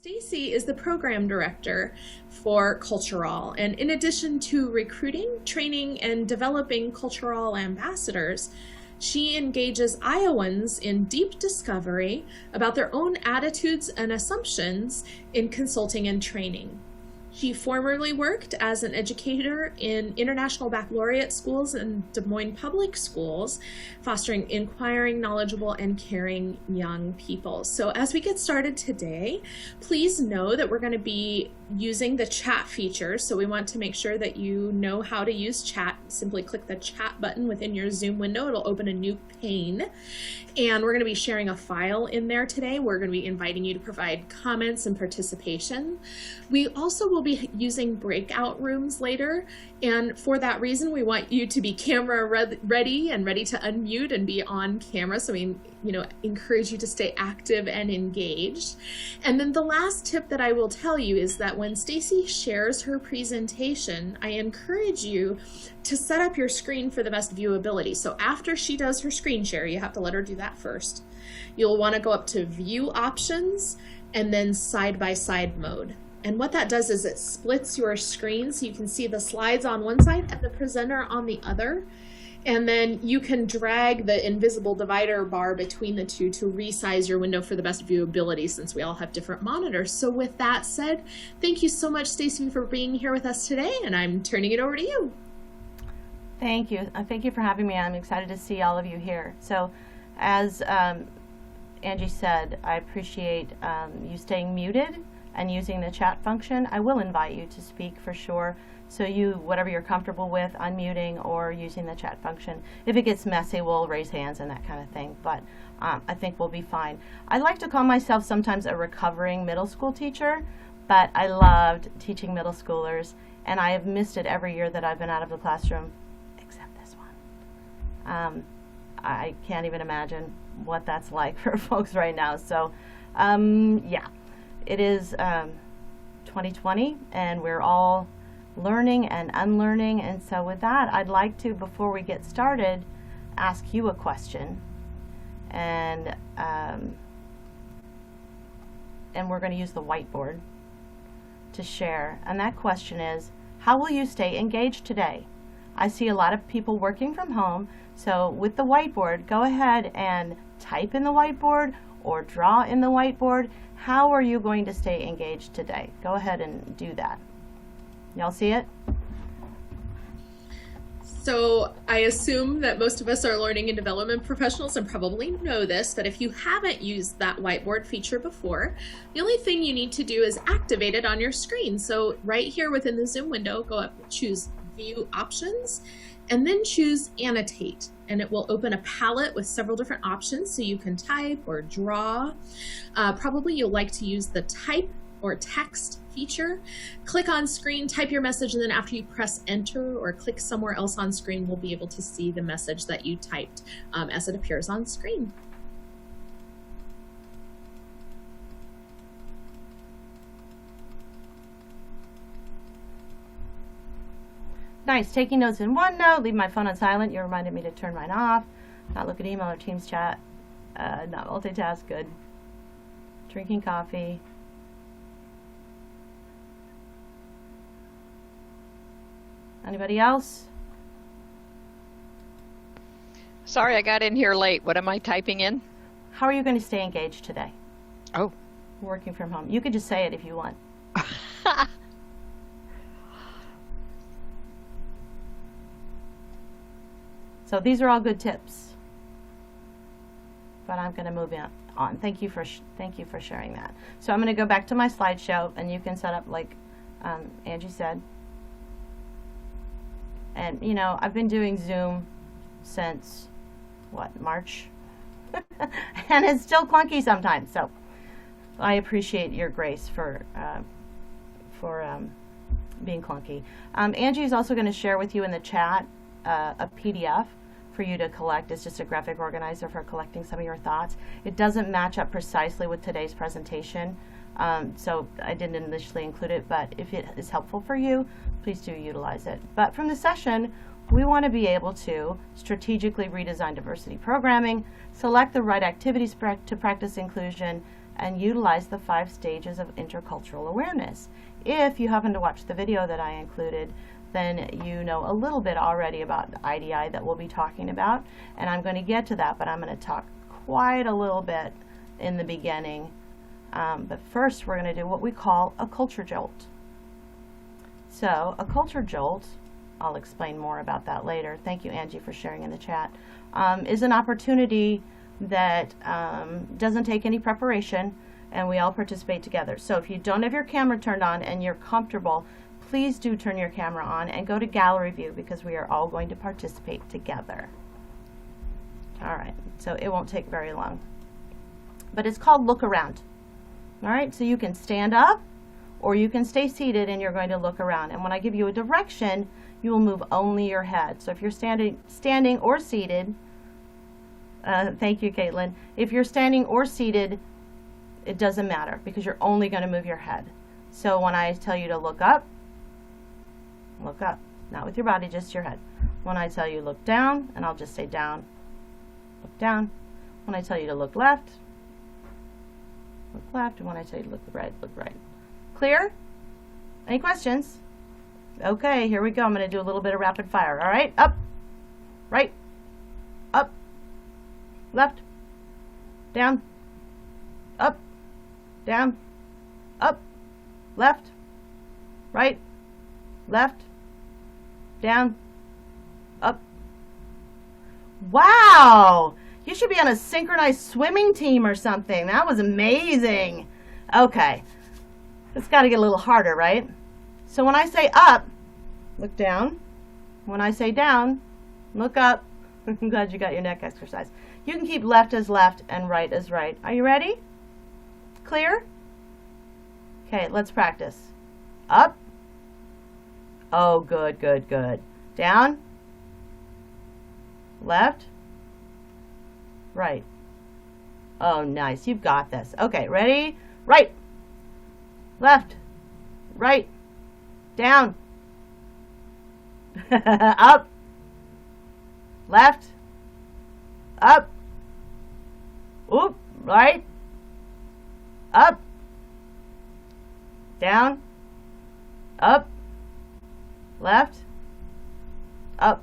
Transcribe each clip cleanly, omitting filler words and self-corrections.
Stacey is the program director for CultureALL, and in addition to recruiting, training, and developing CultureALL ambassadors, she engages Iowans in deep discovery about their own attitudes and assumptions in consulting and training. She formerly worked as an educator in international baccalaureate schools and Des Moines public schools, fostering inquiring, knowledgeable, and caring young people. So as we get started today, please know that we're going to be using the chat feature. So we want to make sure that you know how to use chat. Simply click the chat button within your Zoom window. It'll open a new pane. And we're going to be sharing a file in there today. We're going to be inviting you to provide comments and participation. We also will be using breakout rooms later. And for that reason, we want you to be camera ready and ready to unmute and be on camera. So we encourage you to stay active and engaged. And then the last tip that I will tell you is that when Stacey shares her presentation, I encourage you to set up your screen for the best viewability. So after she does her screen share, you have to let her do that first. You'll want to go up to View Options and then Side-by-Side Mode. And what that does is it splits your screen so you can see the slides on one side and the presenter on the other. And then you can drag the invisible divider bar between the two to resize your window for the best viewability, since we all have different monitors. So with that said, thank you so much, Stacey, for being here with us today, and I'm turning it over to you. Thank you. Thank you for having me. I'm excited to see all of you here. So as Angie said, I appreciate you staying muted and using the chat function. I will invite you to speak for sure. So whatever you're comfortable with, unmuting or using the chat function. If it gets messy, we'll raise hands and that kind of thing, but I think we'll be fine. I like to call myself sometimes a recovering middle school teacher, but I loved teaching middle schoolers, and I have missed it every year that I've been out of the classroom, except this one. I can't even imagine what that's like for folks right now. So yeah, it is 2020, and we're all learning and unlearning. And so with that, I'd like to, before we get started, ask you a question. And we're going to use the whiteboard to share. And that question is, how will you stay engaged today? I see a lot of people working from home. So with the whiteboard, go ahead and type in the whiteboard or draw in the whiteboard. How are you going to stay engaged today? Go ahead and do that. Y'all see it? So I assume that most of us are learning and development professionals and probably know this, but if you haven't used that whiteboard feature before, the only thing you need to do is activate it on your screen. So right here within the Zoom window, go up, choose View Options, and then choose Annotate. And it will open a palette with several different options so you can type or draw. Probably you'll like to use the type or text feature. Click on screen, type your message, and then after you press enter or click somewhere else on screen, we'll be able to see the message that you typed as it appears on screen. Nice. Taking notes in OneNote, leave my phone on silent. You reminded me to turn mine off. Not look at email or Teams chat. Not multitask. Good. Drinking coffee. Anybody else? Sorry, I got in here late. What am I typing in? How are you going to stay engaged today? Oh. Working from home. You could just say it if you want. So these are all good tips. But I'm going to move on. Thank you for sharing that. So I'm going to go back to my slideshow, and you can set up like Angie said. And, I've been doing Zoom since, March? And it's still clunky sometimes. So I appreciate your grace for being clunky. Angie is also going to share with you in the chat a PDF for you to collect. It's just a graphic organizer for collecting some of your thoughts. It doesn't match up precisely with today's presentation. So I didn't initially include it, but if it is helpful for you, please do utilize it. But from the session, we want to be able to strategically redesign diversity programming, select the right activities to practice inclusion, and utilize the 5 stages of intercultural awareness. If you happen to watch the video that I included, then you know a little bit already about the IDI that we'll be talking about, and I'm going to get to that, but I'm going to talk quite a little bit in the beginning. But first we're going to do what we call a culture jolt. So a culture jolt, I'll explain more about that later. Thank you, Angie, for sharing in the chat, is an opportunity that doesn't take any preparation, and we all participate together. So if you don't have your camera turned on and you're comfortable, please do turn your camera on and go to gallery view, because we are all going to participate together. All right, so it won't take very long. But it's called look around. All right, so you can stand up or you can stay seated and you're going to look around. And when I give you a direction, you will move only your head. So if you're standing or seated, thank you, Caitlin. If you're standing or seated, it doesn't matter, because you're only going to move your head. So when I tell you to look up, not with your body, just your head. When I tell you look down, and I'll just say down, look down. When I tell you to look left, and when I tell you to look right, look right. Clear? Any questions? Okay, here we go. I'm going to do a little bit of rapid fire. All right, up, right, up, left, down, up, down, up, left, right, left, down, up. Wow! You should be on a synchronized swimming team or something. That was amazing. Okay, it's got to get a little harder, right? So when I say up, look down. When I say down, look up. I'm glad you got your neck exercise. You can keep left as left and right as right. Are you ready? Clear? Okay, let's practice. Up. Oh, good, good, good. Down. Left. Right. Oh, nice. You've got this. Okay, ready? Right. Left. Right. Down. Up. Left. Up. Oop. Right. Up. Down. Up. Left. Up.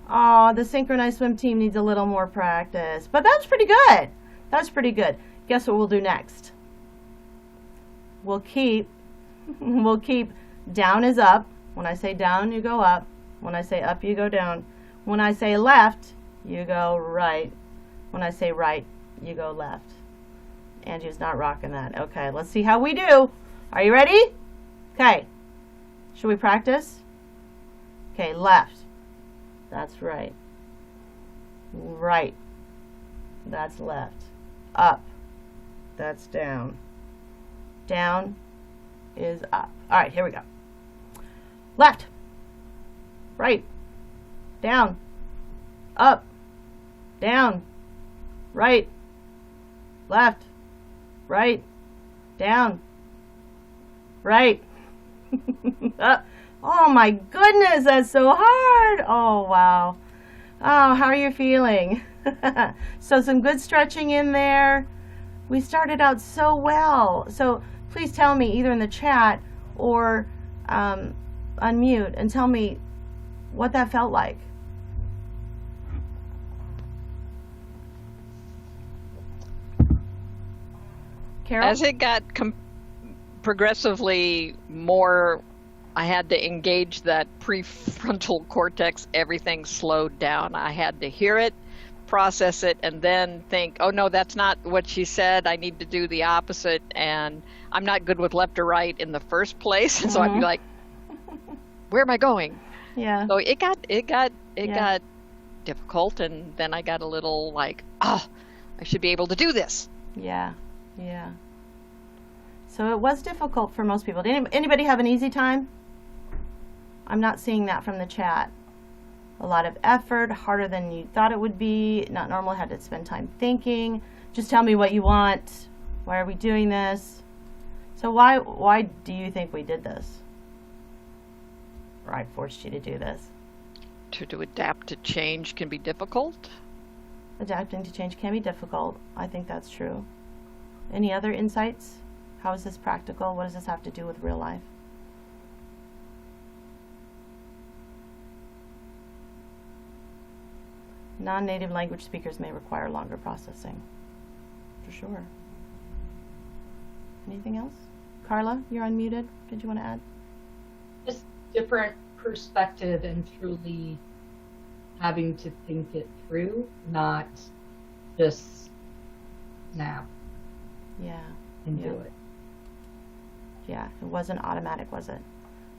Oh, the synchronized swim team needs a little more practice. But that's pretty good. That's pretty good. Guess what we'll do next? We'll keep down is up. When I say down, you go up. When I say up, you go down. When I say left, you go right. When I say right, you go left. Angie's not rocking that. Okay, let's see how we do. Are you ready? Okay. Should we practice? Okay, left. That's right. Right. That's left. Up. That's down. Down is up. All right, here we go. Left. Right. Down. Up. Down. Right. Left. Right. Down. Right. Up. Oh my goodness, that's so hard. Oh, wow. Oh, how are you feeling? So some good stretching in there. We started out so well. So please tell me either in the chat or unmute and tell me what that felt like. Carol? As it got progressively more, I had to engage that prefrontal cortex. Everything slowed down. I had to hear it, process it, and then think, oh no, that's not what she said. I need to do the opposite. And I'm not good with left or right in the first place. And so I'd be like, where am I going? Yeah. So it got difficult, and then I got a little like, oh, I should be able to do this. Yeah. Yeah. So it was difficult for most people. Did anybody have an easy time? I'm not seeing that from the chat. A lot of effort, harder than you thought it would be, not normal, had to spend time thinking. Just tell me what you want. Why are we doing this? So why do you think we did this? Or I forced you to do this? To adapt to change can be difficult. Adapting to change can be difficult. I think that's true. Any other insights? How is this practical? What does this have to do with real life? Non-native language speakers may require longer processing. For sure. Anything else? Carla, you're unmuted. Did you want to add? Just different perspective and truly having to think it through, not just snap and do it. Yeah, it wasn't automatic, was it?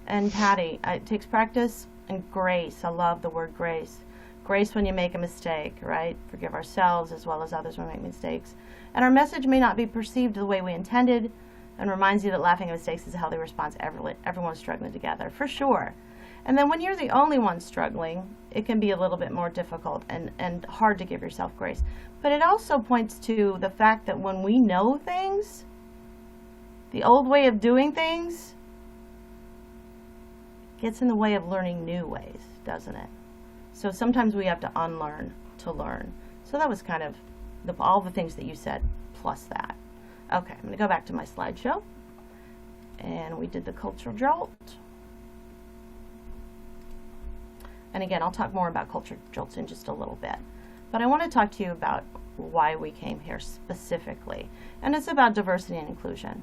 And Patty, it takes practice and grace. I love the word grace. Grace when you make a mistake, right? Forgive ourselves as well as others when we make mistakes. And our message may not be perceived the way we intended, and reminds you that laughing at mistakes is a healthy response. Everyone's struggling together, for sure. And then when you're the only one struggling, it can be a little bit more difficult and hard to give yourself grace. But it also points to the fact that when we know things, the old way of doing things gets in the way of learning new ways, doesn't it? So sometimes we have to unlearn to learn. So that was kind of all the things that you said, plus that. Okay, I'm going to go back to my slideshow. And we did the cultural jolt. And again, I'll talk more about culture jolts in just a little bit. But I want to talk to you about why we came here specifically. And it's about diversity and inclusion.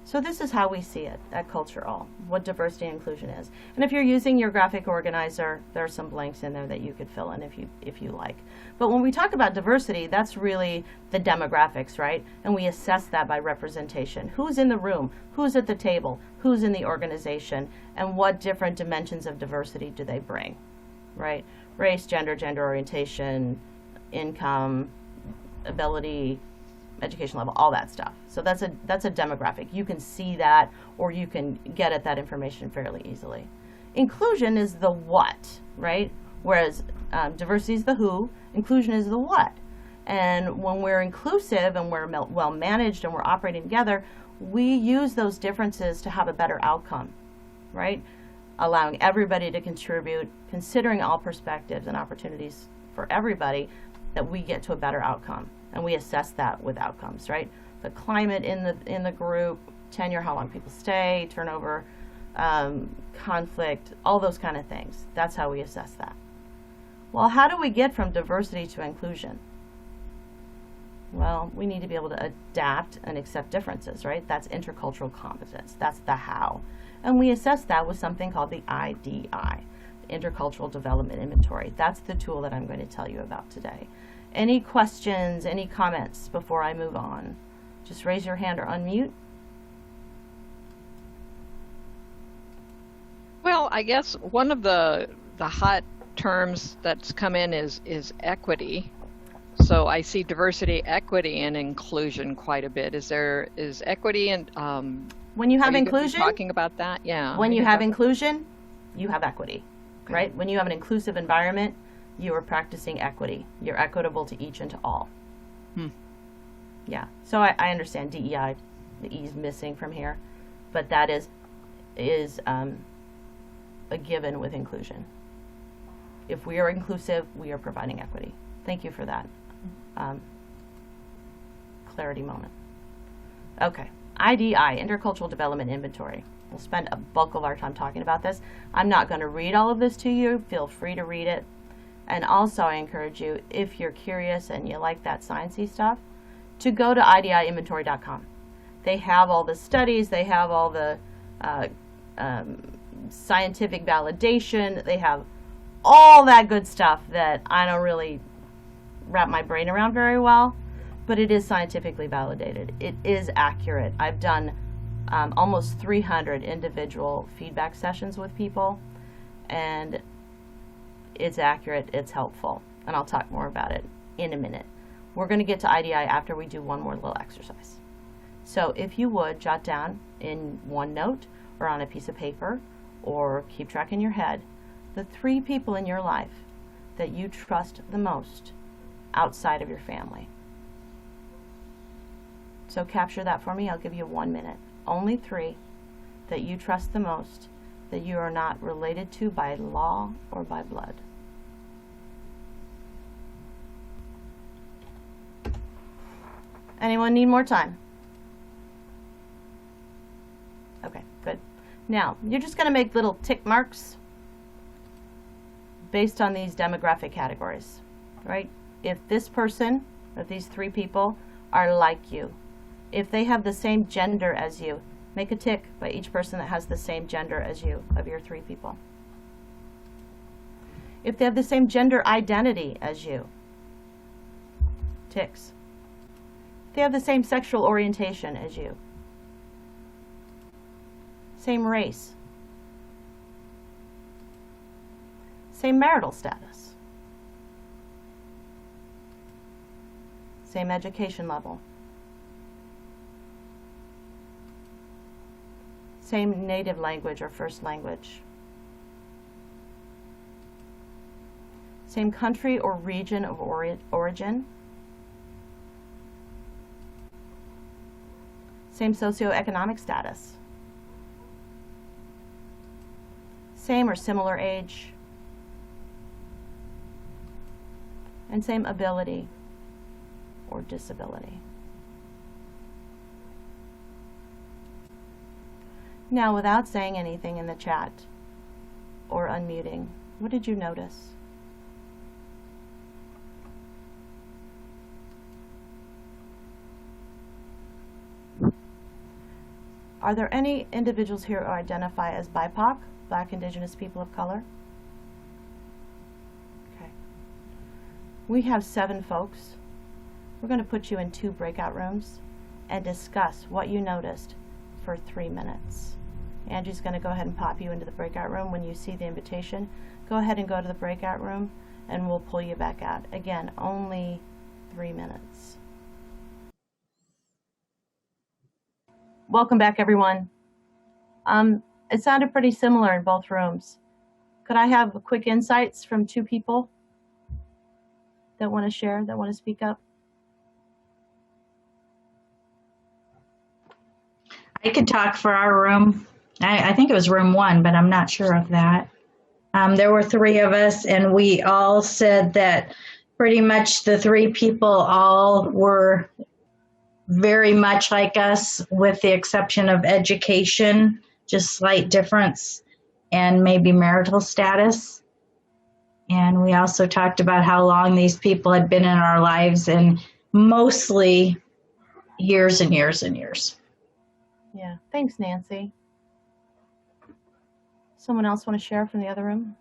So this is how we see it at CultureALL, what diversity and inclusion is. And if you're using your graphic organizer, there are some blanks in there that you could fill in if you like. But when we talk about diversity, that's really the demographics, right? And we assess that by representation. Who's in the room? Who's at the table? Who's in the organization? And what different dimensions of diversity do they bring, right? Race, gender orientation, income, ability, education level, all that stuff. So that's a demographic. You can see that, or you can get at that information fairly easily. Inclusion is the what, right? Whereas diversity is the who, inclusion is the what. And when we're inclusive and we're well managed and we're operating together, we use those differences to have a better outcome, right? Allowing everybody to contribute, considering all perspectives and opportunities for everybody, that we get to a better outcome. And we assess that with outcomes, right? The climate in the group, tenure, how long people stay, turnover, conflict, all those kind of things. That's how we assess that. Well, how do we get from diversity to inclusion? Well, we need to be able to adapt and accept differences, right? That's intercultural competence. That's the how. And we assess that with something called the IDI, Intercultural Development Inventory. That's the tool that I'm going to tell you about today. Any questions, any comments before I move on? Just raise your hand or unmute. Well, I guess one of the hot terms that's come in is equity. So I see diversity, equity, and inclusion quite a bit. Is equity and when you have inclusion, talking about that? Yeah. When you have inclusion, you have equity, okay. Right? When you have an inclusive environment, you are practicing equity. You're equitable to each and to all. Yeah. So I understand DEI, the E is missing from here, but that is a given with inclusion. If we are inclusive, we are providing equity. Thank you for that clarity moment. Okay. IDI, Intercultural Development Inventory. We'll spend a bulk of our time talking about this. I'm not going to read all of this to you. Feel free to read it. And also I encourage you, if you're curious and you like that sciencey stuff, to go to IDIinventory.com. They have all the studies, they have all the scientific validation, they have all that good stuff that I don't really wrap my brain around very well, but it is scientifically validated. It is accurate. I've done almost 300 individual feedback sessions with people, and it's accurate, it's helpful, and I'll talk more about it in a minute. We're going to get to IDI after we do one more little exercise. So if you would, jot down in OneNote or on a piece of paper or keep track in your head the 3 people in your life that you trust the most outside of your family. So capture that for me. I'll give you 1 minute. Only 3 that you trust the most, that you are not related to by law or by blood. Anyone need more time? Okay, good. Now, you're just going to make little tick marks based on these demographic categories, right? If this person, or these three people, are like you, if they have the same gender as you, make a tick by each person that has the same gender as you, of your three people. If they have the same gender identity as you, ticks. If they have the same sexual orientation as you, same race, same marital status, same education level, same native language or first language, same country or region of origin, same socioeconomic status, same or similar age, and same ability or disability. Now, without saying anything in the chat or unmuting, what did you notice? Are there any individuals here who identify as BIPOC, Black, Indigenous, People of Color? Okay. We have 7 folks. We're going to put you in 2 breakout rooms and discuss what you noticed for 3 minutes. Angie's going to go ahead and pop you into the breakout room. When you see the invitation, go ahead and go to the breakout room and we'll pull you back out. Again, only 3 minutes. Welcome back, everyone. It sounded pretty similar in both rooms. Could I have quick insights from 2 people that want to share, that want to speak up? I could talk for our room. I think it was room 1, but I'm not sure of that. There were 3 of us, and we all said that pretty much the 3 people all were very much like us, with the exception of education, just slight difference, and maybe marital status. And we also talked about how long these people had been in our lives, and mostly years and years and years. Yeah, thanks, Nancy. Someone else want to share from the other room?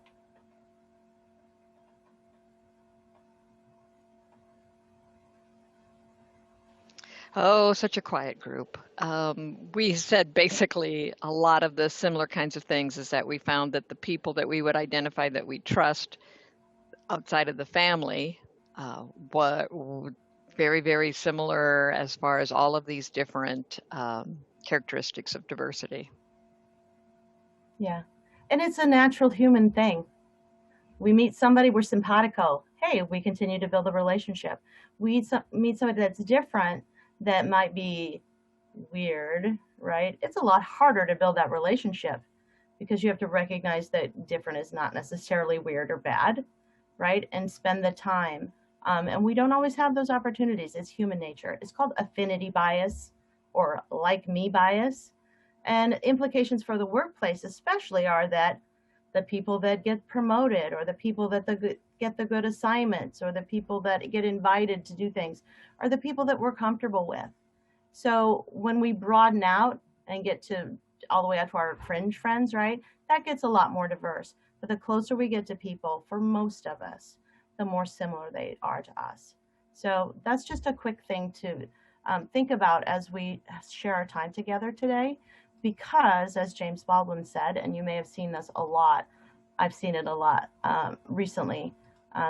Oh, such a quiet group. We said basically a lot of the similar kinds of things, is that we found that the people that we would identify that we trust outside of the family were very, very similar as far as all of these different characteristics of diversity. Yeah, and it's a natural human thing. We meet somebody, we're simpatico. Hey, we continue to build a relationship. We meet somebody that's different, that might be weird, right? It's a lot harder to build that relationship because you have to recognize that different is not necessarily weird or bad, right? And spend the time. And we don't always have those opportunities. It's human nature. It's called affinity bias or like me bias. And implications for the workplace especially are that the people that get promoted, or the people that get the good assignments, or the people that get invited to do things, are the people that we're comfortable with. So when we broaden out and get to all the way out to our fringe friends, right, that gets a lot more diverse. But the closer we get to people, for most of us, the more similar they are to us. So that's just a quick thing to think about as we share our time together today. Because, as James Baldwin said, and you may have seen this a lot, I've seen it a lot recently,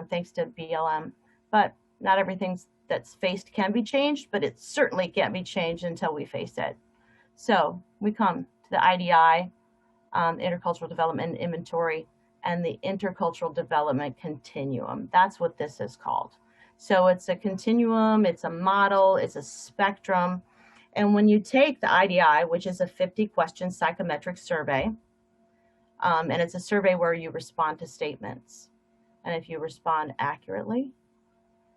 thanks to BLM, but not everything that's faced can be changed, but it certainly can't be changed until we face it. So we come to the IDI, Intercultural Development Inventory, and the Intercultural Development Continuum. That's what this is called. So it's a continuum, it's a model, it's a spectrum. And when you take the IDI, which is a 50-question psychometric survey, and it's a survey where you respond to statements. And if you respond accurately,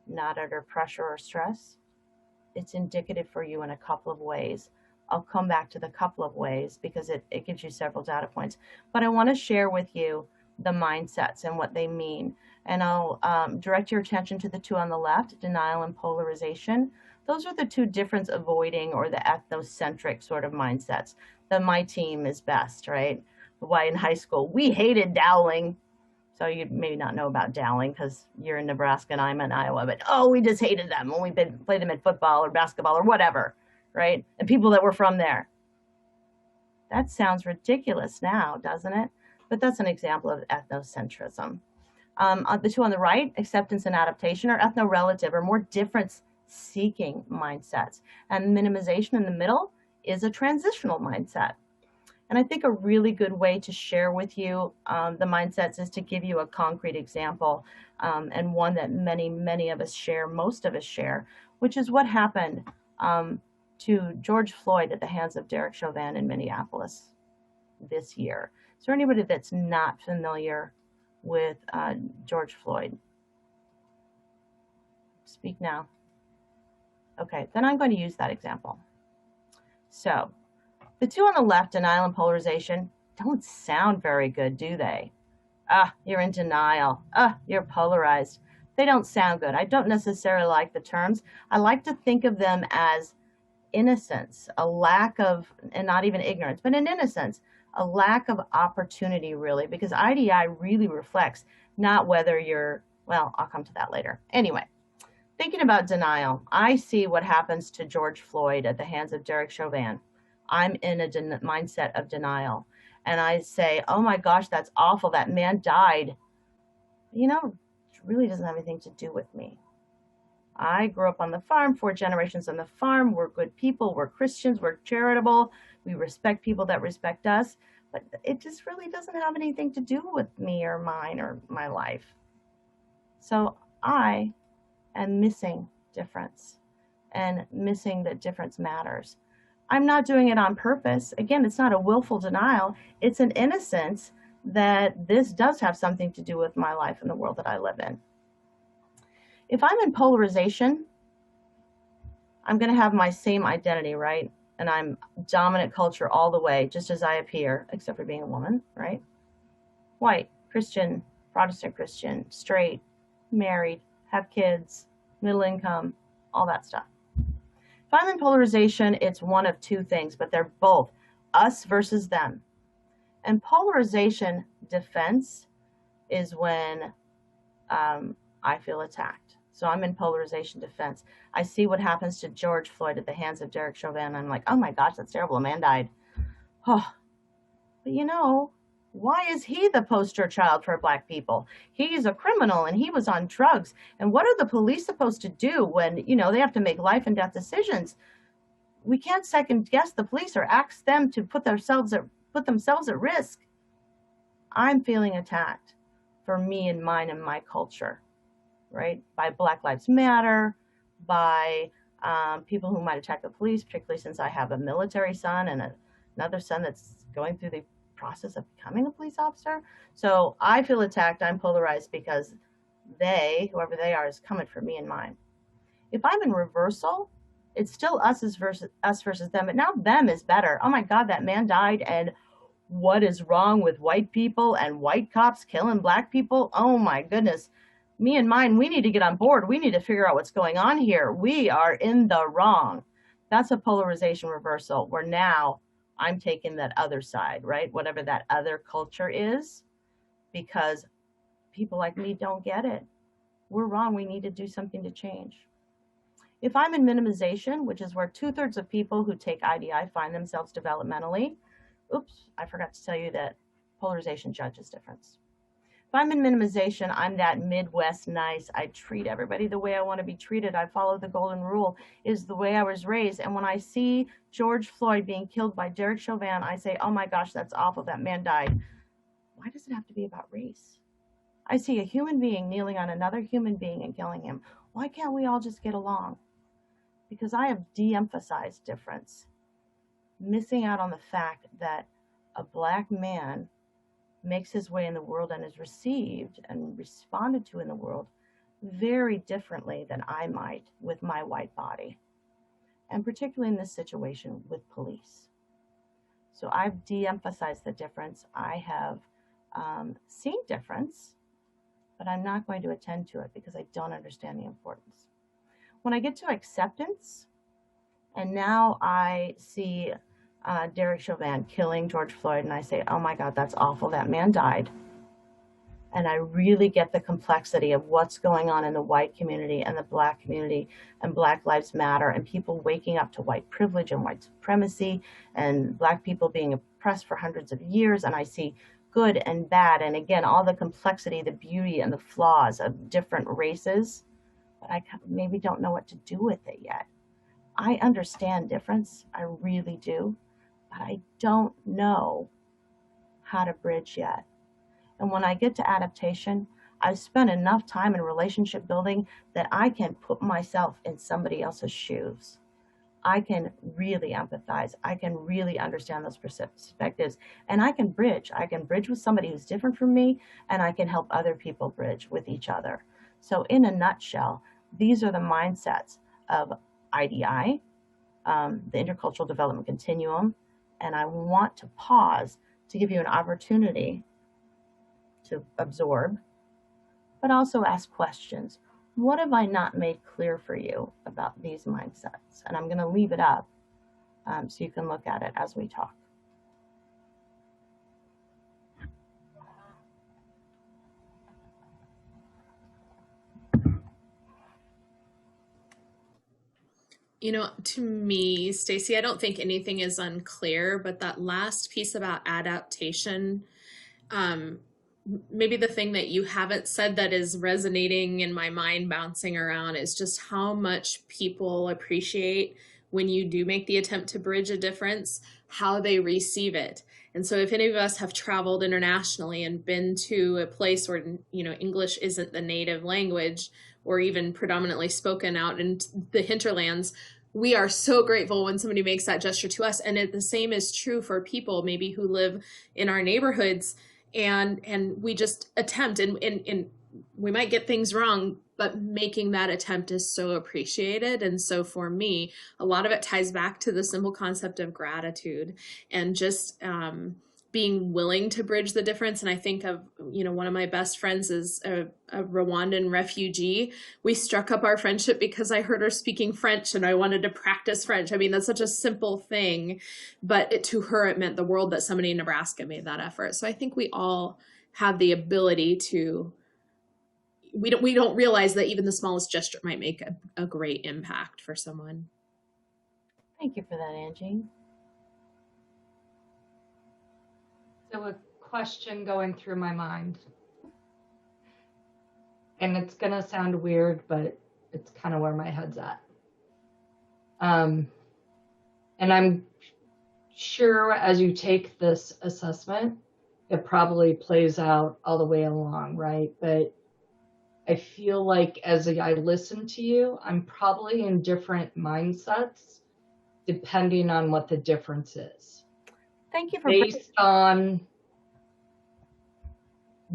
not under pressure or stress, it's indicative for you in a couple of ways. I'll come back to the couple of ways because it gives you several data points. But I want to share with you the mindsets and what they mean. And I'll direct your attention to the two on the left, denial and polarization. Those are the two difference avoiding or the ethnocentric sort of mindsets. The my team is best, right? Why in high school, we hated Dowling. So you maybe not know about Dowling because you're in Nebraska and I'm in Iowa, but oh, we just hated them when we played them in football or basketball or whatever, right? And people that were from there. That sounds ridiculous now, doesn't it? But that's an example of ethnocentrism. The two on the right, acceptance and adaptation, are ethno-relative or more difference-seeking mindsets. And minimization in the middle is a transitional mindset. And I think a really good way to share with you the mindsets is to give you a concrete example, and one that many of us share, most of us share, which is what happened to George Floyd at the hands of Derek Chauvin in Minneapolis this year. Is there anybody that's not familiar with George Floyd? Speak now. Okay, then I'm going to use that example. So, the two on the left, denial and polarization, don't sound very good, do they? You're in denial. You're polarized. They don't sound good. I don't necessarily like the terms. I like to think of them as innocence, a lack of, and not even ignorance, but an innocence, a lack of opportunity, really, because IDI really reflects not whether you're, well, I'll come to that later. Anyway, thinking about denial, I see what happens to George Floyd at the hands of Derek Chauvin. I'm in a mindset of denial. And I say, oh my gosh, that's awful. That man died. You know, it really doesn't have anything to do with me. I grew up on the farm, 4 generations on the farm. We're good people. We're Christians. We're charitable. We respect people that respect us. But it just really doesn't have anything to do with me or mine or my life. So I am missing difference and missing that difference matters. I'm not doing it on purpose. Again, it's not a willful denial. It's an innocence that this does have something to do with my life and the world that I live in. If I'm in polarization, I'm going to have my same identity, right? And I'm dominant culture all the way, just as I appear, except for being a woman, right? White, Christian, Protestant Christian, straight, married, have kids, middle income, all that stuff. If I'm in polarization, it's one of two things, but they're both us versus them. And polarization defense is when I feel attacked. So I'm in polarization defense. I see what happens to George Floyd at the hands of Derek Chauvin. I'm like, oh my gosh, that's terrible. A man died. Oh, but you know, why is he the poster child for Black people? He's a criminal and he was on drugs. And what are the police supposed to do when, you know, they have to make life and death decisions? We can't second guess the police or ask them to put themselves at risk. I'm feeling attacked for me and mine and my culture, right? By Black Lives Matter, by people who might attack the police, particularly since I have a military son and another son that's going through the process of becoming a police officer. So I feel attacked. I'm polarized because they, whoever they are, is coming for me and mine. If I'm in reversal, it's still us versus them, but now them is better. Oh my God, that man died, and what is wrong with white people and white cops killing Black people? Oh my goodness. Me and mine, we need to get on board. We need to figure out what's going on here. We are in the wrong. That's a polarization reversal where now I'm taking that other side, right? Whatever that other culture is, because people like me don't get it. We're wrong. We need to do something to change. If I'm in minimization, which is where 2/3 of people who take IDI find themselves developmentally, oops, I forgot to tell you that polarization judges difference. If I'm in minimization, I'm that Midwest nice. I treat everybody the way I want to be treated. I follow the golden rule, is the way I was raised. And when I see George Floyd being killed by Derek Chauvin, I say, oh my gosh, that's awful. That man died. Why does it have to be about race? I see a human being kneeling on another human being and killing him. Why can't we all just get along? Because I have de-emphasized difference, missing out on the fact that a Black man makes his way in the world and is received and responded to in the world very differently than I might with my white body. and particularly in this situation with police. So I've de-emphasized the difference. I have seen difference, but I'm not going to attend to it because I don't understand the importance. When I get to acceptance, and now I see Derek Chauvin killing George Floyd, and I say, oh my God, that's awful, that man died. And I really get the complexity of what's going on in the white community and the Black community and Black Lives Matter and people waking up to white privilege and white supremacy and Black people being oppressed for hundreds of years. And I see good and bad. And again, all the complexity, the beauty and the flaws of different races. But I maybe don't know what to do with it yet. I understand difference. I really do. But I don't know how to bridge yet. And when I get to adaptation, I've spent enough time in relationship building that I can put myself in somebody else's shoes. I can really empathize. I can really understand those perspectives. And I can bridge. I can bridge with somebody who's different from me, and I can help other people bridge with each other. So in a nutshell, these are the mindsets of IDI, the Intercultural Development Continuum. And I want to pause to give you an opportunity to absorb, but also ask questions. What have I not made clear for you about these mindsets? And I'm going to leave it up so you can look at it as we talk. You know, to me, Stacey, I don't think anything is unclear, but that last piece about adaptation, maybe the thing that you haven't said that is resonating in my mind, bouncing around, is just how much people appreciate when you do make the attempt to bridge a difference, how they receive it. And so if any of us have traveled internationally and been to a place where, you know, English isn't the native language or even predominantly spoken out in the hinterlands, we are so grateful when somebody makes that gesture to us. And the same is true for people maybe who live in our neighborhoods, and we just attempt, and we might get things wrong, but making that attempt is so appreciated. And so for me, a lot of it ties back to the simple concept of gratitude and just being willing to bridge the difference. And I think of, you know, one of my best friends is a Rwandan refugee. We struck up our friendship because I heard her speaking French and I wanted to practice French. I mean, that's such a simple thing, but to her, it meant the world that somebody in Nebraska made that effort. So I think we all have the ability to, we don't realize that even the smallest gesture might make a great impact for someone. Thank you for that, Angie. So a question going through my mind, and it's going to sound weird, but it's kind of where my head's at. And I'm sure as you take this assessment, it probably plays out all the way along, right? But I feel like as I listen to you, I'm probably in different mindsets depending on what the difference is. Thank you for based on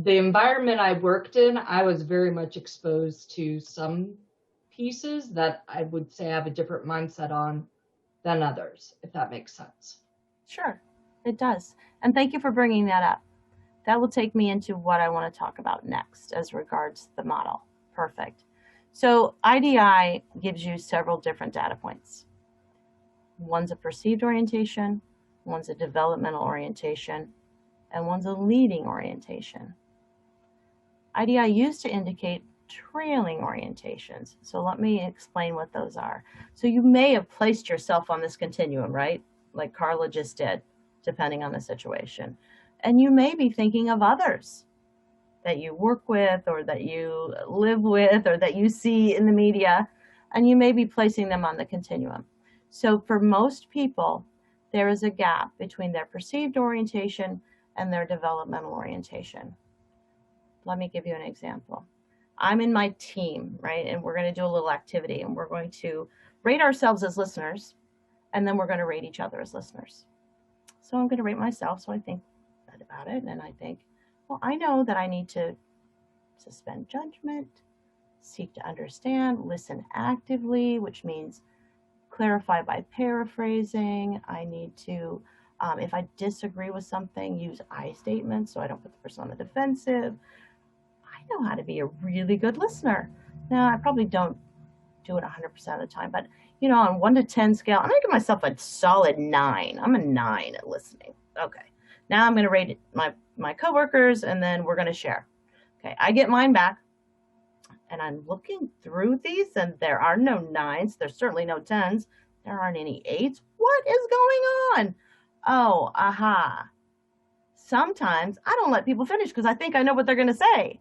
the environment I worked in. I was very much exposed to some pieces that I would say I have a different mindset on than others, if that makes sense. Sure, it does. And thank you for bringing that up. That will take me into what I want to talk about next as regards the model. Perfect. So IDI gives you several different data points. One's a perceived orientation, one's a developmental orientation, and one's a leading orientation. IDI used to indicate trailing orientations. So let me explain what those are. So you may have placed yourself on this continuum, right? Like Carla just did, depending on the situation. And you may be thinking of others that you work with or that you live with or that you see in the media, and you may be placing them on the continuum. So for most people, there is a gap between their perceived orientation and their developmental orientation. Let me give you an example. I'm in my team, right? And we're going to do a little activity, and we're going to rate ourselves as listeners, and then we're going to rate each other as listeners. So I'm going to rate myself. So I think about it, and I think, well, I know that I need to suspend judgment, seek to understand, listen actively, which means clarify by paraphrasing. I need to, if I disagree with something, use I statements so I don't put the person on the defensive. I know how to be a really good listener. Now, I probably don't do it 100% of the time, but on 1 to 10 scale, I'm gonna give myself a solid 9. I'm a 9 at listening. Okay, now I'm gonna rate my coworkers, and then we're gonna share. Okay, I get mine back, and I'm looking through these, and there are no 9s. There's certainly no 10s. There aren't any 8s. What is going on? Oh, aha. Sometimes I don't let people finish because I think I know what they're gonna say.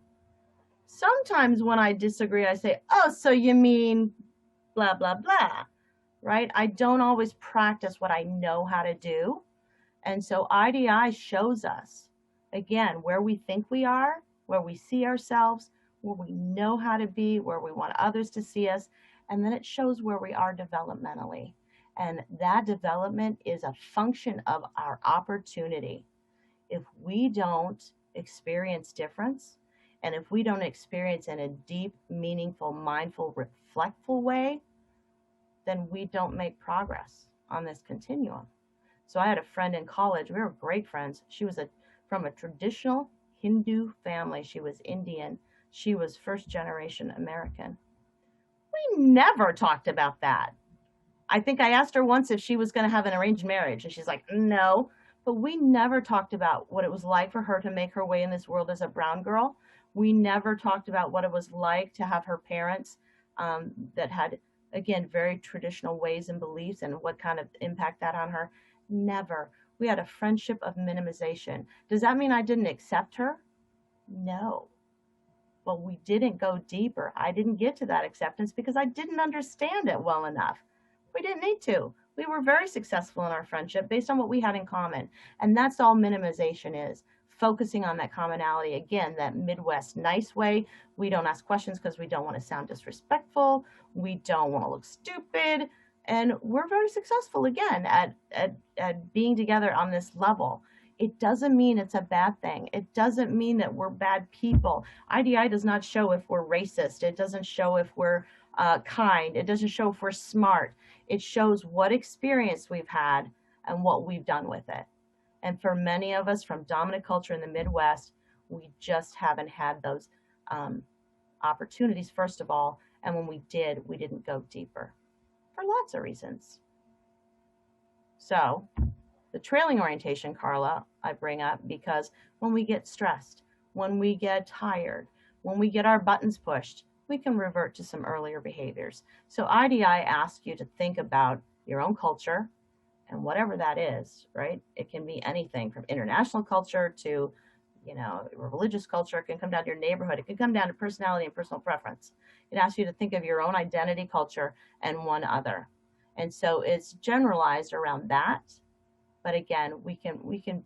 Sometimes when I disagree, I say, oh, so you mean blah, blah, blah, right? I don't always practice what I know how to do. And so IDI shows us, again, where we think we are, where we see ourselves, where we know how to be, where we want others to see us. And then it shows where we are developmentally. And that development is a function of our opportunity. If we don't experience difference, and if we don't experience in a deep, meaningful, mindful, reflectful way, then we don't make progress on this continuum. So I had a friend in college. We were great friends. She was from a traditional Hindu family. She was Indian. She was first generation American. We never talked about that. I think I asked her once if she was going to have an arranged marriage, and she's like, no. But we never talked about what it was like for her to make her way in this world as a brown girl. We never talked about what it was like to have her parents that had, again, very traditional ways and beliefs and what kind of impact that on her. Never. We had a friendship of minimization. Does that mean I didn't accept her? No. But we didn't go deeper. I didn't get to that acceptance because I didn't understand it well enough. We didn't need to. We were very successful in our friendship based on what we had in common. And that's all minimization is. Focusing on that commonality, again, that Midwest nice way. We don't ask questions because we don't want to sound disrespectful. We don't want to look stupid. And we're very successful, again, at being together on this level. It doesn't mean it's a bad thing. It doesn't mean that we're bad people. IDI does not show if we're racist. It doesn't show if we're kind. It doesn't show if we're smart. It shows what experience we've had and what we've done with it. And for many of us from dominant culture in the Midwest, we just haven't had those opportunities, first of all. And when we did, we didn't go deeper for lots of reasons. So the trailing orientation, Carla, I bring up because when we get stressed, when we get tired, when we get our buttons pushed, we can revert to some earlier behaviors. So IDI asks you to think about your own culture, and whatever that is, right? It can be anything from international culture to, religious culture. It can come down to your neighborhood. It can come down to personality and personal preference. It asks you to think of your own identity, culture, and one other. And so it's generalized around that. But again, we can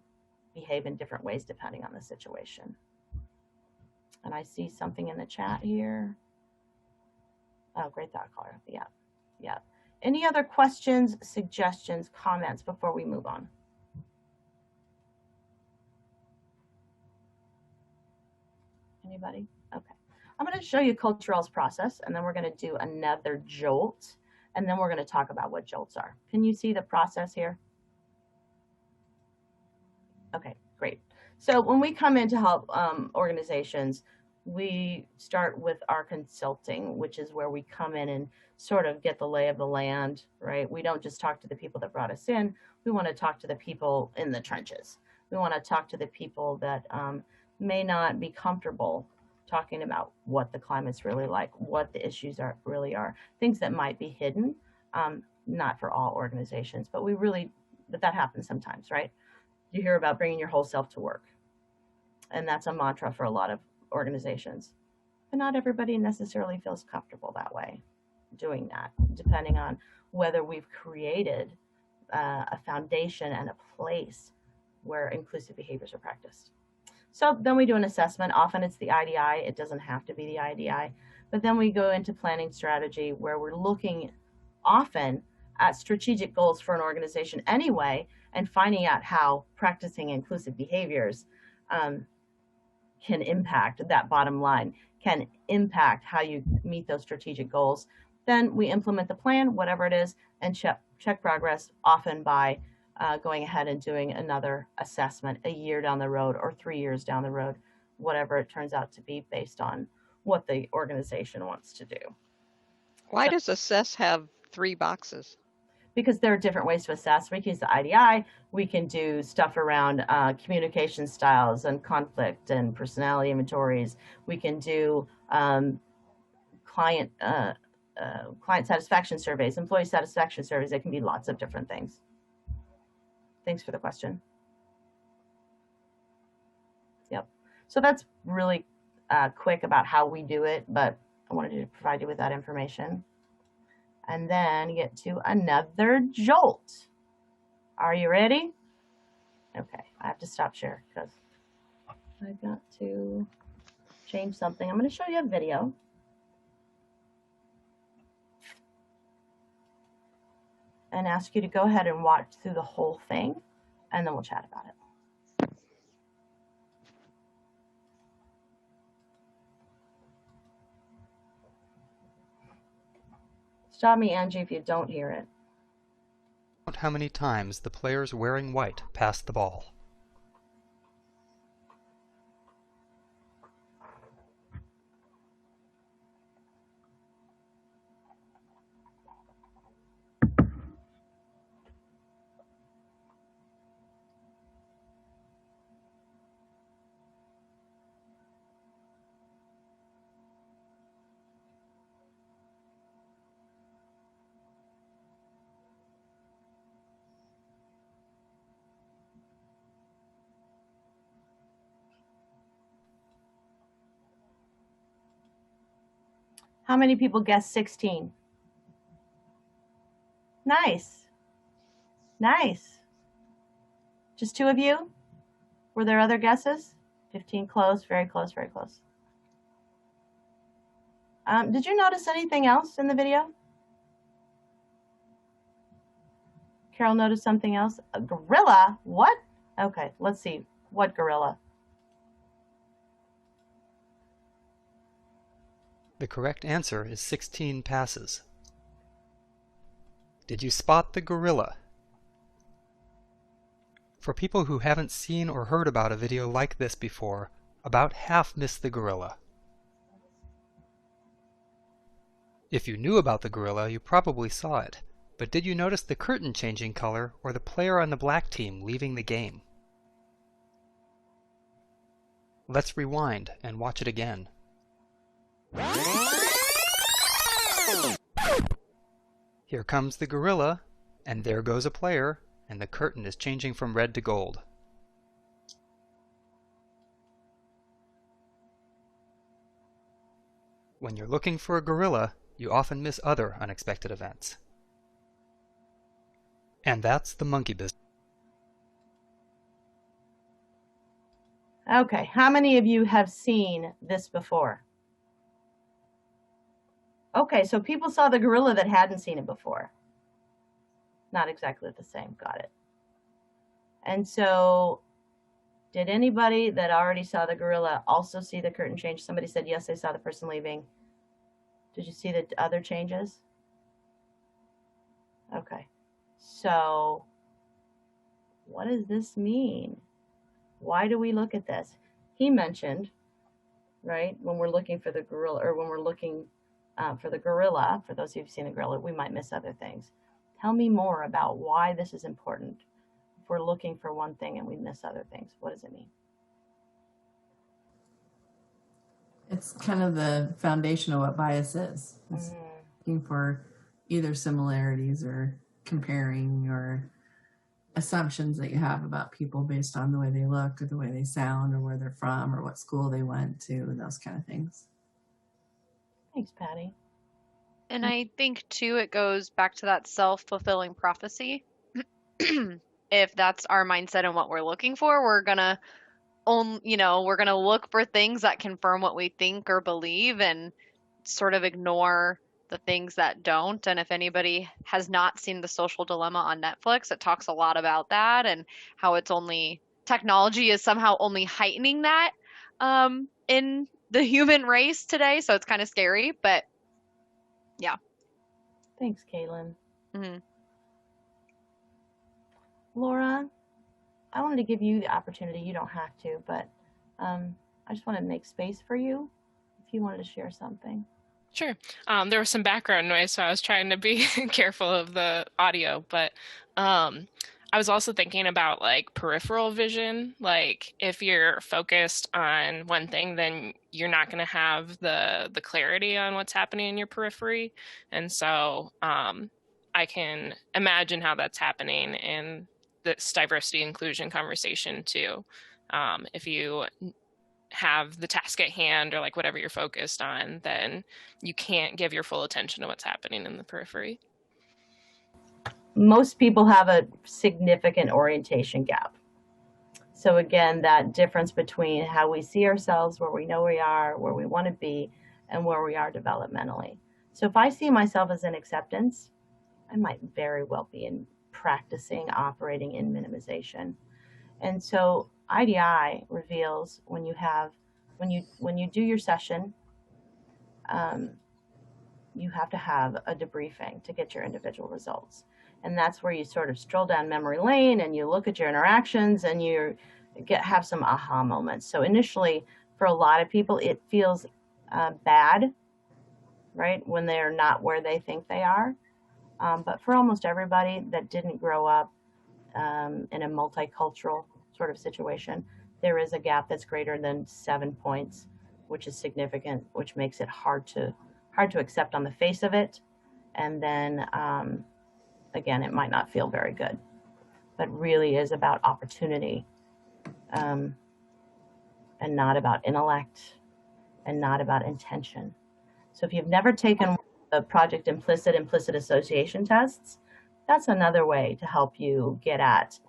behave in different ways depending on the situation. And I see something in the chat here. Oh, great thought, caller. Yeah. Any other questions, suggestions, comments before we move on? Anybody? Okay. I'm going to show you CultureALL's process, and then we're going to do another jolt, and then we're going to talk about what jolts are. Can you see the process here? Okay, great. So when we come in to help organizations, we start with our consulting, which is where we come in and sort of get the lay of the land, right? We don't just talk to the people that brought us in. We want to talk to the people in the trenches. We want to talk to the people that may not be comfortable talking about what the climate's really like, what the issues really are, things that might be hidden, not for all organizations, but that happens sometimes, right? You hear about bringing your whole self to work. And that's a mantra for a lot of organizations. But not everybody necessarily feels comfortable that way, doing that, depending on whether we've created a foundation and a place where inclusive behaviors are practiced. So then we do an assessment. Often it's the IDI. It doesn't have to be the IDI. But then we go into planning strategy, where we're looking often at strategic goals for an organization anyway, and finding out how practicing inclusive behaviors can impact that bottom line, can impact how you meet those strategic goals. Then we implement the plan, whatever it is, and check progress, often by going ahead and doing another assessment a year down the road or 3 years down the road, whatever it turns out to be based on what the organization wants to do. Why does assess have 3 boxes? Because there are different ways to assess. We can use the IDI. We can do stuff around communication styles and conflict and personality inventories. We can do client satisfaction surveys, employee satisfaction surveys. It can be lots of different things. Thanks for the question. Yep. So that's really quick about how we do it, but I wanted to provide you with that information. And then get to another jolt. Are you ready? Okay, I have to stop share because I got to change something. I'm going to show you a video. And ask you to go ahead and watch through the whole thing, and then we'll chat about it. Stop me, Angie, if you don't hear it. Count how many times the players wearing white pass the ball. How many people guessed 16? Nice. Nice. Just 2 of you? Were there other guesses? 15, close, very close, very close. Did you notice anything else in the video? Carol noticed something else? A gorilla? What? Okay, let's see. What gorilla? The correct answer is 16 passes. Did you spot the gorilla? For people who haven't seen or heard about a video like this before, about half missed the gorilla. If you knew about the gorilla, you probably saw it, but did you notice the curtain changing color or the player on the black team leaving the game? Let's rewind and watch it again. Here comes the gorilla, and there goes a player, and the curtain is changing from red to gold. When you're looking for a gorilla, you often miss other unexpected events. And that's the monkey business. Okay, how many of you have seen this before? Okay, so people saw the gorilla that hadn't seen it before. Not exactly the same, got it. And so, did anybody that already saw the gorilla also see the curtain change? Somebody said yes, they saw the person leaving. Did you see the other changes? Okay, so what does this mean? Why do we look at this? He mentioned, right, when we're looking for the gorilla, or when we're looking for the gorilla, for those of you who've seen the gorilla, we might miss other things. Tell me more about why this is important. If we're looking for one thing and we miss other things, what does it mean? It's kind of the foundation of what bias is. It's looking for either similarities or comparing or assumptions that you have about people based on the way they look or the way they sound or where they're from or what school they went to and those kind of things. Thanks, Patty. And I think too, it goes back to that self-fulfilling prophecy. If that's our mindset and what we're looking for, we're gonna we're gonna look for things that confirm what we think or believe and sort of ignore the things that don't. And if anybody has not seen The Social Dilemma on Netflix, it talks a lot about that and how it's only technology is somehow only heightening that in the human race today. So it's kind of scary, but yeah. Thanks, Caitlin. Mhm. Laura, I wanted to give you the opportunity. You don't have to, but I just want to make space for you if you wanted to share something. Sure. There was some background noise, so I was trying to be careful of the audio, but I was also thinking about like peripheral vision. Like if you're focused on one thing, then you're not going to have the clarity on what's happening in your periphery. And so I can imagine how that's happening in this diversity inclusion conversation too. If you have the task at hand or like whatever you're focused on, then you can't give your full attention to what's happening in the periphery. Most people have a significant orientation gap. So again, that difference between how we see ourselves, where we know we are, where we want to be, and where we are developmentally. So if I see myself as in acceptance, I might very well be in practicing operating in minimization. And so IDI reveals when you do your session, you have to have a debriefing to get your individual results. And that's where you sort of stroll down memory lane and you look at your interactions and you have some aha moments. So initially, for a lot of people, it feels bad, right, when they're not where they think they are. But for almost everybody that didn't grow up in a multicultural sort of situation, there is a gap that's greater than 7 points, which is significant, which makes it hard to accept on the face of it. And then, again, it might not feel very good, but really is about opportunity and not about intellect and not about intention. So if you've never taken the project implicit association tests, that's another way to help you get at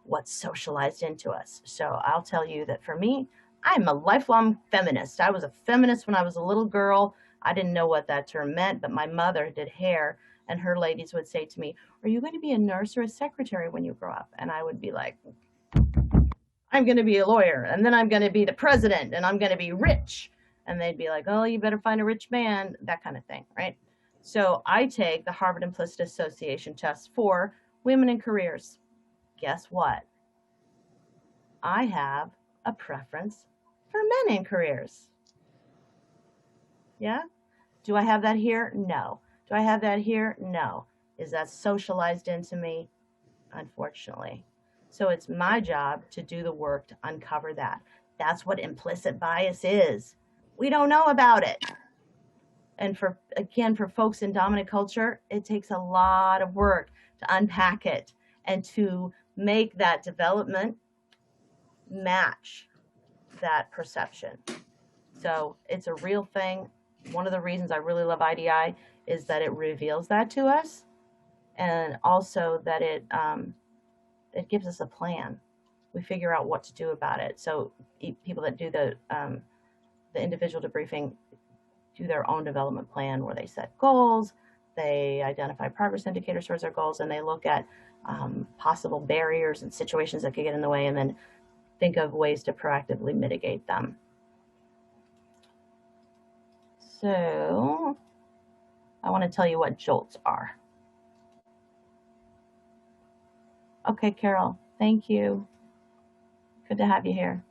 what's socialized into us. So I'll tell you that for me, I'm a lifelong feminist. I was a feminist when I was a little girl. I didn't know what that term meant, but my mother did hair, and her ladies would say to me, "Are you going to be a nurse or a secretary when you grow up?" And I would be like, "I'm going to be a lawyer, and then I'm going to be the president, and I'm going to be rich." And they'd be like, "Oh, you better find a rich man," that kind of thing, right? So I take the Harvard Implicit Association test for women in careers. Guess what? I have a preference for men in careers. Yeah? Do I have that here? No. Do I have that here? No. Is that socialized into me? Unfortunately. So it's my job to do the work to uncover that. That's what implicit bias is. We don't know about it. And for folks in dominant culture, it takes a lot of work to unpack it and to make that development match that perception. So it's a real thing. One of the reasons I really love IDI is that it reveals that to us, and also that it gives us a plan. We figure out what to do about it. So people that do the individual debriefing do their own development plan where they set goals, they identify progress indicators towards their goals, and they look at possible barriers and situations that could get in the way, and then think of ways to proactively mitigate them. So I want to tell you what jolts are. Okay, Carol, thank you. Good to have you here.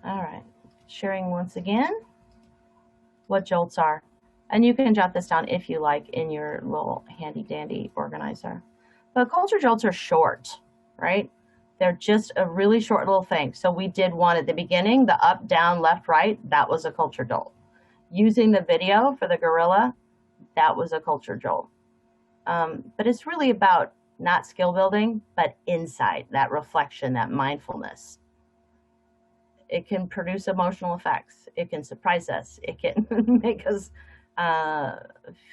All right, sharing once again what jolts are. And you can jot this down if you like in your little handy dandy organizer. But culture jolts are short, right? They're just a really short little thing. So we did one at the beginning, the up, down, left, right. That was a culture jolt. Using the video for the gorilla, that was a culture jolt. But it's really about not skill building, but insight, that reflection, that mindfulness. It can produce emotional effects. It can surprise us. It can make us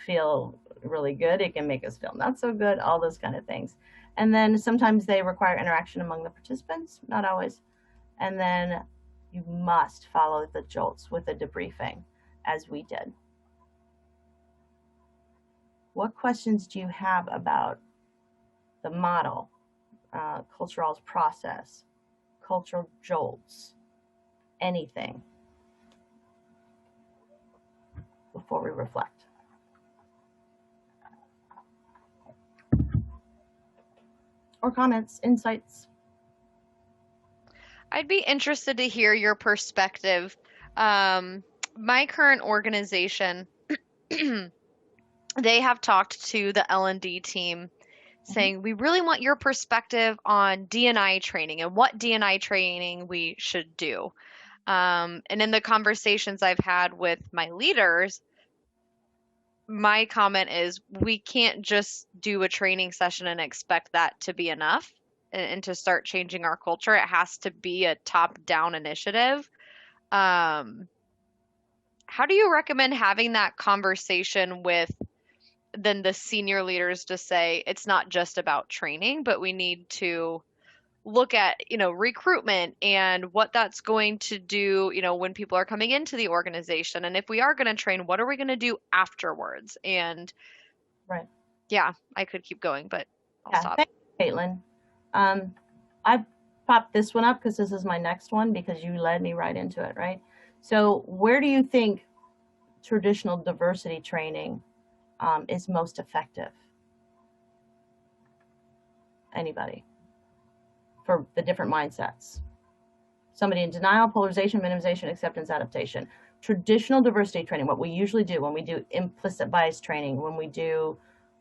feel really good. It can make us feel not so good, all those kind of things. And then sometimes they require interaction among the participants, not always. And then you must follow the jolts with a debriefing, as we did. What questions do you have about the model, CultureALL's process, cultural jolts, anything? before we reflect. Or comments, insights. I'd be interested to hear your perspective. My current organization, they have talked to the L&D team saying, we really want your perspective on D&I training and what D&I training we should do. And in the conversations I've had with my leaders, my comment is we can't just do a training session and expect that to be enough and to start changing our culture. It has to be a top-down initiative. How do you recommend having that conversation with then the senior leaders to say it's not just about training, but we need to look at, recruitment and what that's going to do, when people are coming into the organization. And if we are going to train, what are we going to do afterwards? And right. Yeah, I could keep going, but I'll stop. Thanks, Caitlin. I popped this one up because this is my next one because you led me right into it, right? So where do you think traditional diversity training is most effective? Anybody? For the different mindsets. Somebody in denial, polarization, minimization, acceptance, adaptation. Traditional diversity training, what we usually do when we do implicit bias training, when we do,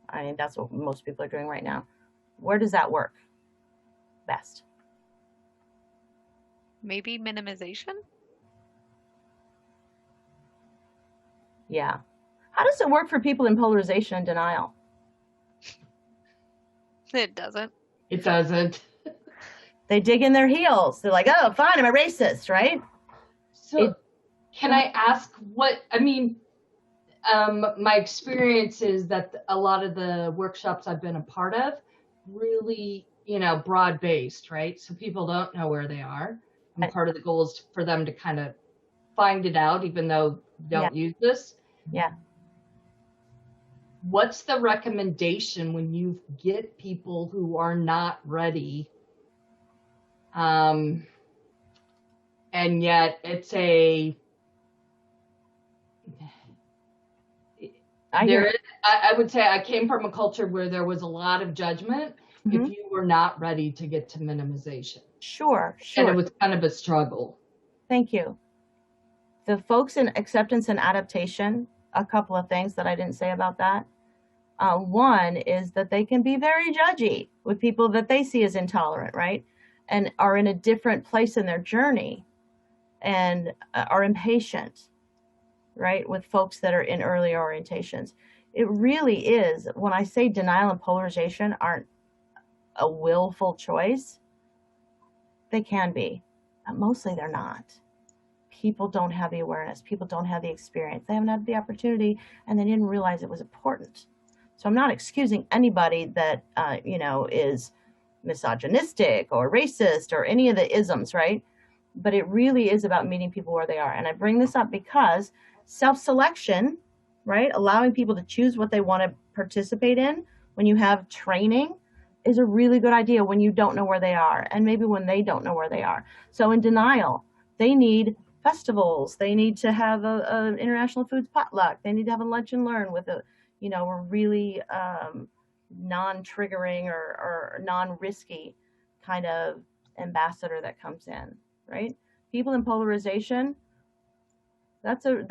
I mean, that's what most people are doing right now. Where does that work best? Maybe minimization? Yeah. How does it work for people in polarization and denial? It doesn't. It doesn't. They dig in their heels. They're like, oh, fine, I'm a racist, right? So can I ask my experience is that a lot of the workshops I've been a part of really, broad-based, right? So people don't know where they are. And part of the goal is for them to kind of find it out, even though they don't use this. Yeah. What's the recommendation when you get people who are not ready? And yet it's I would say I came from a culture where there was a lot of judgment if you were not ready to get to minimization. Sure. And it was kind of a struggle. Thank you. The folks in acceptance and adaptation, a couple of things that I didn't say about that. One is that they can be very judgy with people that they see as intolerant, right? And are in a different place in their journey and are impatient, right? With folks that are in early orientations. It really is, when I say denial and polarization aren't a willful choice, they can be. Mostly they're not. People don't have the awareness. People don't have the experience. They haven't had the opportunity and they didn't realize it was important. So I'm not excusing anybody that, is misogynistic or racist or any of the isms, right? But it really is about meeting people where they are. And I bring this up because self-selection, right? Allowing people to choose what they want to participate in when you have training is a really good idea when you don't know where they are and maybe when they don't know where they are. So in denial, they need festivals. They need to have a international foods potluck. They need to have a lunch and learn with a really non-triggering or non-risky kind of ambassador that comes in, right? People in polarization, that's a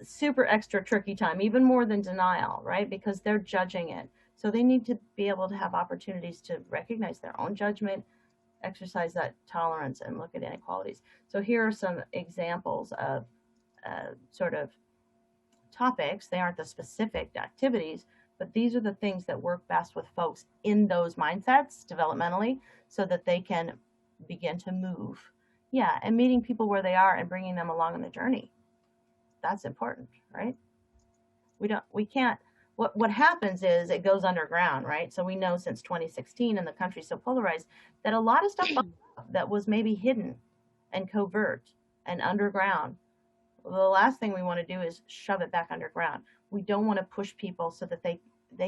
super extra tricky time, even more than denial, right? Because they're judging it. So they need to be able to have opportunities to recognize their own judgment, exercise that tolerance, and look at inequalities. So here are some examples of sort of topics. They aren't the specific activities, but these are the things that work best with folks in those mindsets developmentally so that they can begin to move. Yeah, and meeting people where they are and bringing them along on the journey. That's important, right? What happens is it goes underground, right? So we know since 2016 and the country's so polarized that a lot of stuff that was maybe hidden and covert and underground, the last thing we want to do is shove it back underground. We don't want to push people so that they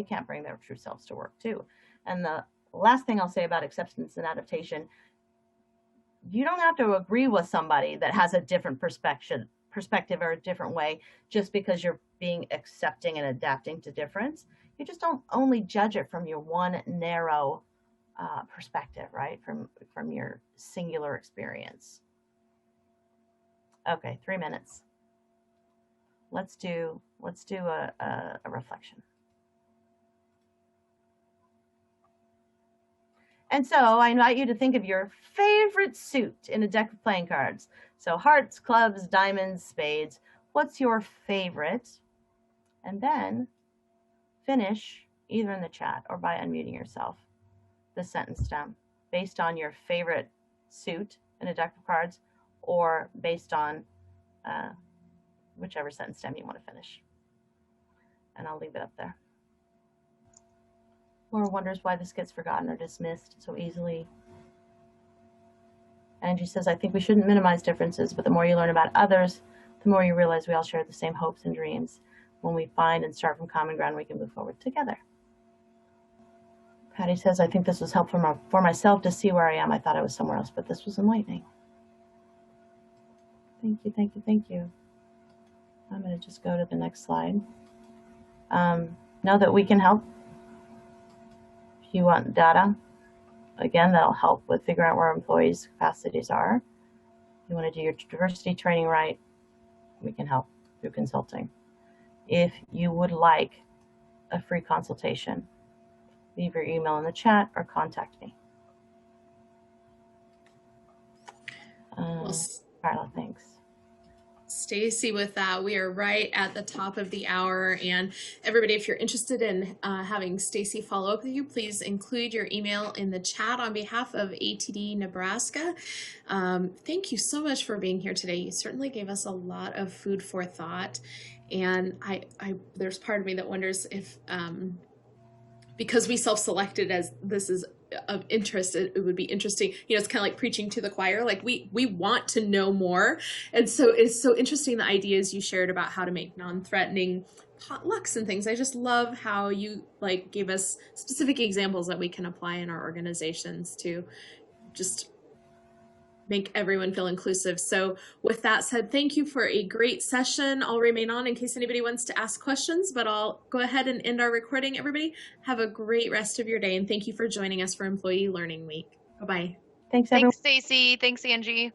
can't bring their true selves to work too. And the last thing I'll say about acceptance and adaptation, you don't have to agree with somebody that has a different perspective or a different way just because you're being accepting and adapting to difference. You just don't only judge it from your one narrow perspective, right? From your singular experience. Okay, 3 minutes. Let's do a reflection. And so I invite you to think of your favorite suit in a deck of playing cards. So hearts, clubs, diamonds, spades. What's your favorite? And then finish, either in the chat or by unmuting yourself, the sentence stem based on your favorite suit in a deck of cards, or based on whichever sentence stem you want to finish. And I'll leave it up there. Laura wonders why this gets forgotten or dismissed so easily. Angie says, I think we shouldn't minimize differences, but the more you learn about others, the more you realize we all share the same hopes and dreams. When we find and start from common ground, we can move forward together. Patty says, I think this was helpful for myself to see where I am. I thought I was somewhere else, but this was enlightening. Thank you, thank you, thank you. I'm going to just go to the next slide. Know that we can help. If you want data, again, that'll help with figuring out where employees' capacities are. You want to do your diversity training right, we can help through consulting. If you would like a free consultation, leave your email in the chat or contact me. Carla, thanks. Stacey, with that, we are right at the top of the hour. And everybody, if you're interested in having Stacey follow up with you, please include your email in the chat on behalf of ATD Nebraska. Thank you so much for being here today. You certainly gave us a lot of food for thought. And there's part of me that wonders if, because we self-selected as this is of interest, it would be interesting. It's kind of like preaching to the choir. Like we want to know more. And so it's so interesting, the ideas you shared about how to make non-threatening potlucks and things. I just love how you gave us specific examples that we can apply in our organizations to just make everyone feel inclusive. So with that said, thank you for a great session. I'll remain on in case anybody wants to ask questions, but I'll go ahead and end our recording. Everybody have a great rest of your day. And thank you for joining us for Employee Learning Week. Bye-bye. Thanks, everyone. Thanks, Stacey. Thanks, Angie.